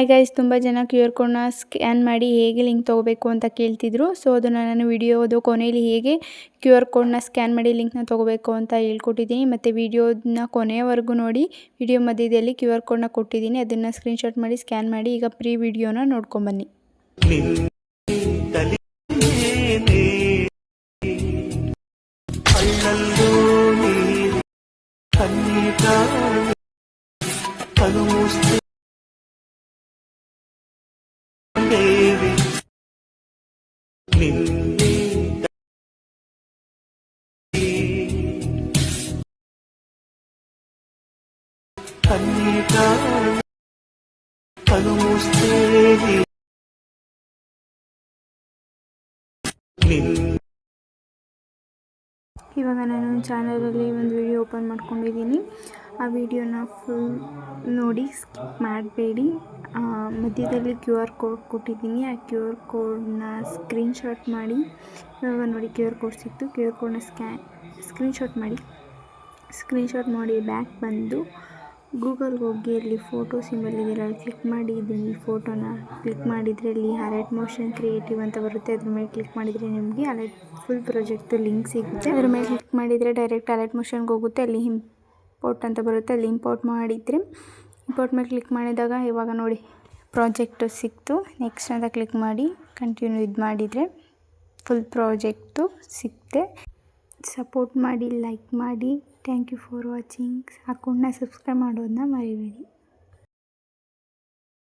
Hi guys, ತುಂಬ ಜನ QR ಕೋಡ್ನ ಸ್ಕ್ಯಾನ್ ಮಾಡಿ ಹೇಗೆ ಲಿಂಕ್ ತೊಗೋಬೇಕು ಅಂತ ಕೇಳ್ತಿದ್ರು. ಸೊ ಅದನ್ನು ನಾನು ವಿಡಿಯೋದು ಕೊನೆಯಲ್ಲಿ ಹೇಗೆ QR ಕೋಡ್ನ ಸ್ಕ್ಯಾನ್ ಮಾಡಿ ಲಿಂಕ್ನ ತೊಗೋಬೇಕು ಅಂತ ಹೇಳ್ಕೊಟ್ಟಿದ್ದೀನಿ. ಮತ್ತು ವಿಡಿಯೋನ ಕೊನೆಯವರೆಗೂ ನೋಡಿ. ವಿಡಿಯೋ ಮಧ್ಯದಲ್ಲಿ QR ಕೋಡ್ನ ಕೊಟ್ಟಿದ್ದೀನಿ, ಅದನ್ನು ಸ್ಕ್ರೀನ್ಶಾಟ್ ಮಾಡಿ ಸ್ಕ್ಯಾನ್ ಮಾಡಿ. ಈಗ ಪ್ರೀ ವಿಡಿಯೋನ ನೋಡ್ಕೊಂಬನ್ನಿ. ಇವಾಗ ನಾನು ಚಾನಲಲ್ಲಿ ಒಂದು ವಿಡಿಯೋ ಓಪನ್ ಮಾಡ್ಕೊಂಡಿದ್ದೀನಿ. ಆ ವಿಡಿಯೋನ ಫುಲ್ ನೋಡಿ, ಸ್ಕಿಪ್ ಮಾಡಬೇಡಿ. ಮಧ್ಯದಲ್ಲಿ QR ಕೋಡ್ ಕೊಟ್ಟಿದ್ದೀನಿ. ಆ QR ಕೋಡ್ನ ಸ್ಕ್ರೀನ್ಶಾಟ್ ಮಾಡಿ. ಇವಾಗ ನೋಡಿ QR ಕೋಡ್ ಸಿಕ್ತು. QR ಕೋಡ್ನ ಸ್ಕ್ರೀನ್ಶಾಟ್ ಮಾಡಿ ಬ್ಯಾಕ್ ಬಂದು ಗೂಗಲ್ಗೆ ಹೋಗಿ ಅಲ್ಲಿ ಫೋಟೋ ಸಿಂಬಲ್ ಇದೆಯಲ್ಲ, ಅಲ್ಲಿ ಕ್ಲಿಕ್ ಮಾಡಿ. ಇದನ್ನು ಫೋಟೋನ ಕ್ಲಿಕ್ ಮಾಡಿದರೆ ಅಲ್ಲಿ ಅಲರ್ಟ್ ಮೋಷನ್ ಕ್ರಿಯೇಟಿವ್ ಅಂತ ಬರುತ್ತೆ. ಅದ್ರ ಮೇಲೆ ಕ್ಲಿಕ್ ಮಾಡಿದರೆ ನಿಮಗೆ ಅಲರ್ಟ್ ಫುಲ್ ಪ್ರಾಜೆಕ್ಟ್ದು ಲಿಂಕ್ ಸಿಗುತ್ತೆ. ಅದ್ರ ಮೇಲೆ ಕ್ಲಿಕ್ ಮಾಡಿದರೆ ಡೈರೆಕ್ಟ್ ಅಲರ್ಟ್ ಮೋಷನ್ಗೆ ಹೋಗುತ್ತೆ. ಅಲ್ಲಿ ಇಂಪೋರ್ಟ್ ಅಂತ ಬರುತ್ತೆ, ಅಲ್ಲಿ ಇಂಪೋರ್ಟ್ ಮಾಡಿದರೆ ಇಂಪೋರ್ಟ್ ಮೇಲೆ ಕ್ಲಿಕ್ ಮಾಡಿದಾಗ ಇವಾಗ ನೋಡಿ ಪ್ರಾಜೆಕ್ಟು ಸಿಕ್ತು. ನೆಕ್ಸ್ಟ್ ಅಂತ ಕ್ಲಿಕ್ ಮಾಡಿ ಕಂಟಿನ್ಯೂ ಮಾಡಿದರೆ ಫುಲ್ ಪ್ರಾಜೆಕ್ಟು ಸಿಕ್ತೆ. ಸಪೋರ್ಟ್ ಮಾಡಿ, ಲೈಕ್ ಮಾಡಿ. Thank you for watching. ಅಕೌಂಟ್ನ ಸಬ್ಸ್ಕ್ರೈಬ್ ಮಾಡೋದನ್ನ ಮರಿಬೇಡಿ.